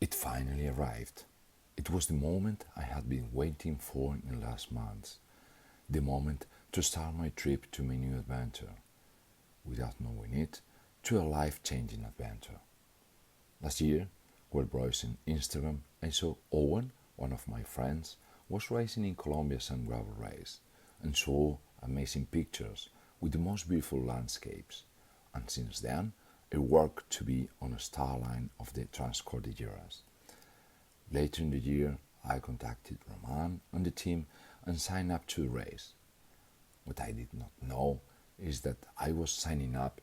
It finally arrived. It was the moment I had been waiting for in the last months, the moment to start my trip to my new adventure, without knowing it, to a life-changing adventure. Last year, while browsing Instagram, I saw Owen, one of my friends, was racing in Colombia's some gravel race, and saw amazing pictures with the most beautiful landscapes. And since then, I worked to be on a star line of the Trans Cordilleras. Later in the year, I contacted Roman and the team and signed up to the race. What I did not know is that I was signing up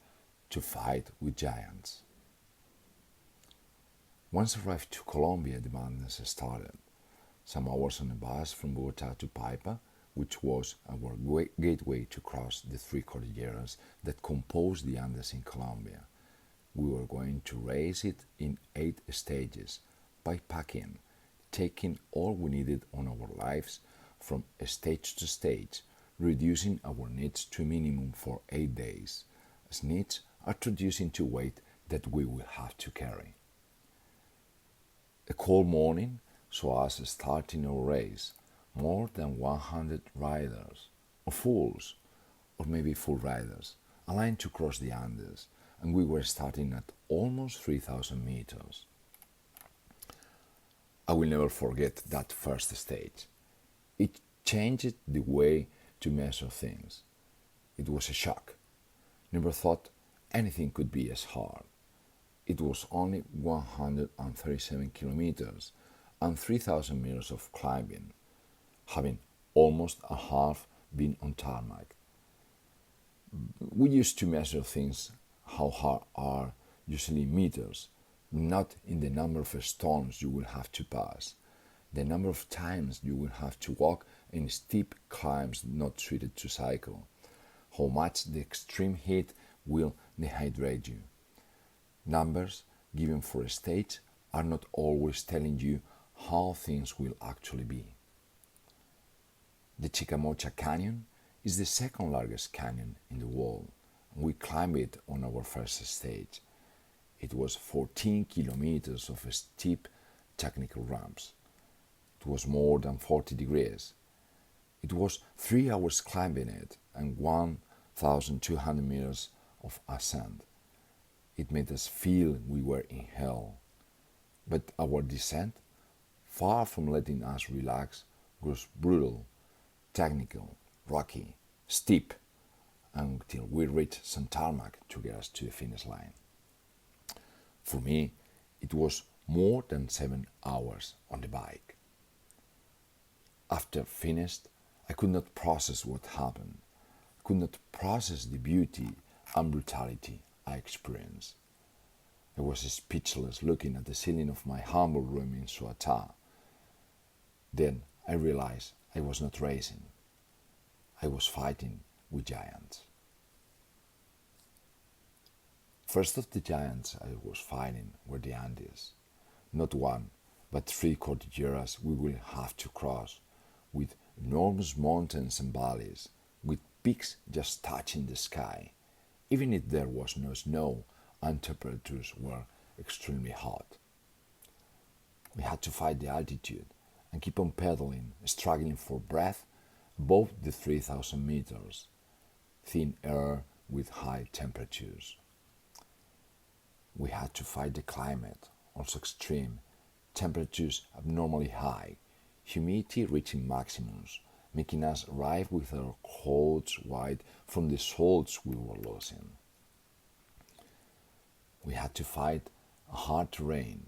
to fight with giants. Once arrived to Colombia, the madness started. Some hours on a bus from Bogota to Paipa, which was our gateway to cross the three cordilleras that compose the Andes in Colombia. We were going to race it in 8 stages, by packing, taking all we needed on our lives from stage to stage, reducing our needs to a minimum for 8 days, as needs are reducing to weight that we will have to carry. A cold morning saw us starting our race, more than 100 riders, or fools, or maybe full riders, aligned to cross the Andes, and we were starting at almost 3,000 meters. I will never forget that first stage. It changed the way to measure things. It was a shock. Never thought anything could be as hard. It was only 137 kilometers and 3,000 meters of climbing, having almost a half been on tarmac. We used to measure things how hard are usually meters, not in the number of stones you will have to pass, the number of times you will have to walk in steep climbs not suited to cycle, how much the extreme heat will dehydrate you. Numbers given for a stage are not always telling you how things will actually be. The Chicamocha Canyon is the second largest canyon in the world, and we climbed it on our first stage. It was 14 kilometers of steep technical ramps. It was more than 40 degrees. It was 3 hours climbing it and 1,200 meters of ascent. It made us feel we were in hell. But our descent, far from letting us relax, was brutal, technical, rocky, steep, until we reached some tarmac to get us to the finish line. For me, it was more than 7 hours on the bike. After finished, I could not process what happened. I could not process the beauty and brutality I experienced. I was speechless looking at the ceiling of my humble room in Suata. Then I realized I was not racing. I was fighting with giants. First of the giants I was fighting were the Andes. Not one, but 3 cordilleras we will have to cross, with enormous mountains and valleys, with peaks just touching the sky, even if there was no snow and temperatures were extremely hot. We had to fight the altitude and keep on pedaling, struggling for breath above the 3,000 meters, thin air with high temperatures. We had to fight the climate, also extreme, temperatures abnormally high, humidity reaching maximums, making us arrive with our clothes white from the salts we were losing. We had to fight a hard terrain,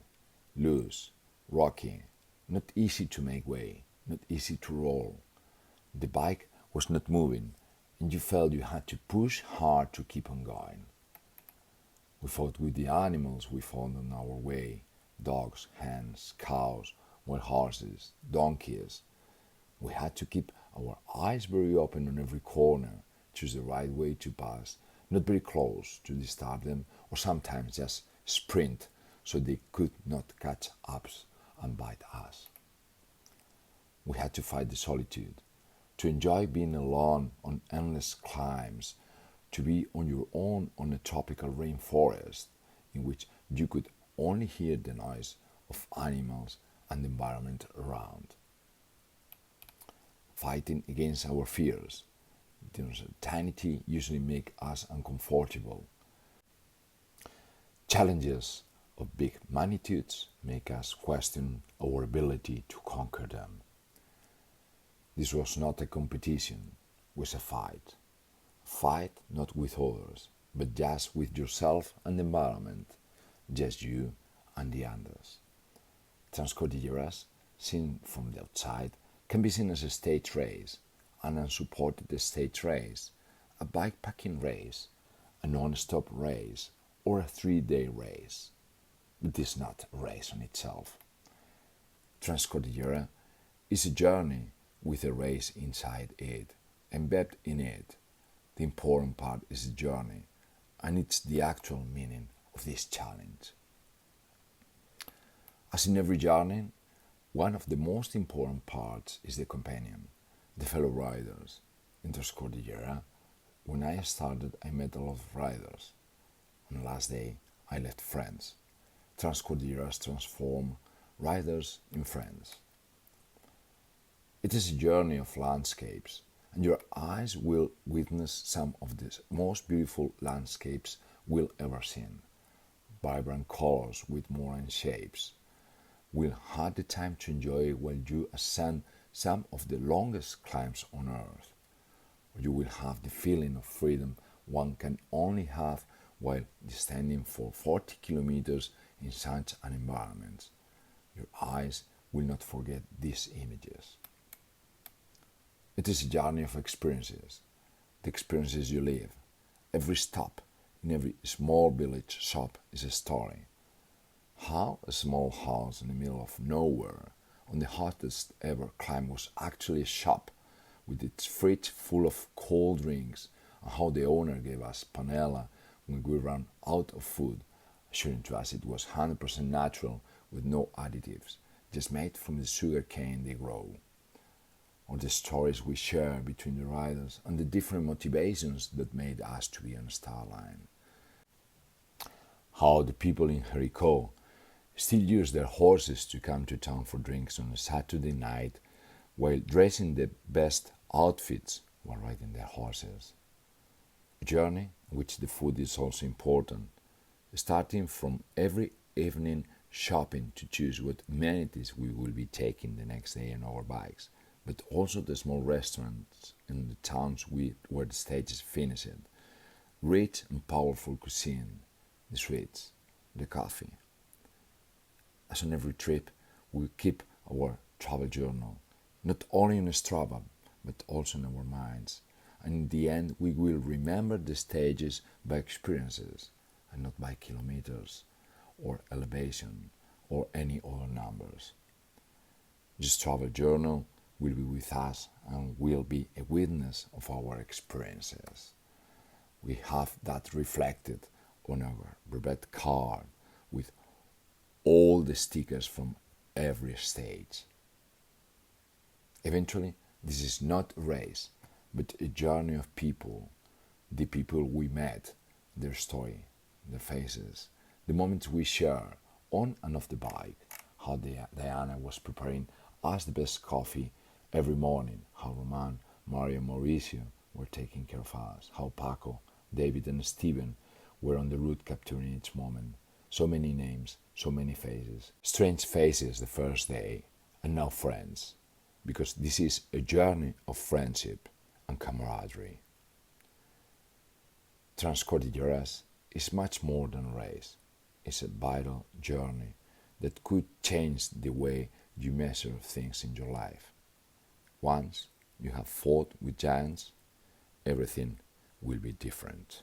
loose, rocky, not easy to make way, not easy to roll. The bike was not moving, and you felt you had to push hard to keep on going. We fought with the animals we found on our way, dogs, hens, cows, wild horses, donkeys. We had to keep our eyes very open on every corner, choose the right way to pass, not very close to disturb them, or sometimes just sprint so they could not catch up and bite us. We had to fight the solitude, to enjoy being alone on endless climbs, to be on your own on a tropical rainforest in which you could only hear the noise of animals and the environment around. Fighting against our fears. The uncertainty usually makes us uncomfortable. Challenges of big magnitudes make us question our ability to conquer them. This was not a competition, it was a fight. Fight not with others, but just with yourself and the environment, just you and the others. Trans Cordilleras, seen from the outside, can be seen as a stage race, an unsupported stage race, a bikepacking race, a non-stop race, or a 3-day race. It is not a race on itself. Trans Cordillera is a journey with a race inside it, embedded in it. The important part is the journey, and it's the actual meaning of this challenge. As in every journey, one of the most important parts is the companion, the fellow riders. In Trans Cordillera, when I started, I met a lot of riders. On the last day, I left friends. Trans Cordilleras transform riders in friends. It is a journey of landscapes, and your eyes will witness some of the most beautiful landscapes we'll ever seen. Vibrant colors with modern shapes. We'll have the time to enjoy while you ascend some of the longest climbs on earth. You will have the feeling of freedom one can only have while standing for 40 kilometers in such an environment. Your eyes will not forget these images. It is a journey of experiences, the experiences you live. Every stop in every small village shop is a story. How a small house in the middle of nowhere on the hottest ever climb was actually a shop with its fridge full of cold drinks, and how the owner gave us panela when we ran out of food, assuring to us it was 100% natural with no additives, just made from the sugar cane they grow. Or the stories we share between the riders and the different motivations that made us to be on Starline. How the people in Jericho still use their horses to come to town for drinks on a Saturday night while dressing the best outfits while riding their horses. A journey in which the food is also important, starting from every evening shopping to choose what amenities we will be taking the next day on our bikes, but also the small restaurants in the towns where the stage is finished, rich and powerful cuisine, the sweets, the coffee. As on every trip, we keep our travel journal, not only on Strava, but also in our minds. And in the end, we will remember the stages by experiences, and not by kilometers, or elevation, or any other numbers. This travel journal will be with us and will be a witness of our experiences. We have that reflected on our brevet card with all the stickers from every stage. Eventually, this is not a race, but a journey of people, the people we met, their story, their faces, the moments we share on and off the bike, how Diana was preparing us the best coffee every morning, how Roman, Mario, and Mauricio were taking care of us, how Paco, David, and Steven were on the route capturing each moment. So many names, so many faces. Strange faces the first day, and now friends, because this is a journey of friendship and camaraderie. Trans Cordilleras is much more than a race. It's a vital journey that could change the way you measure things in your life. Once you have fought with giants, everything will be different.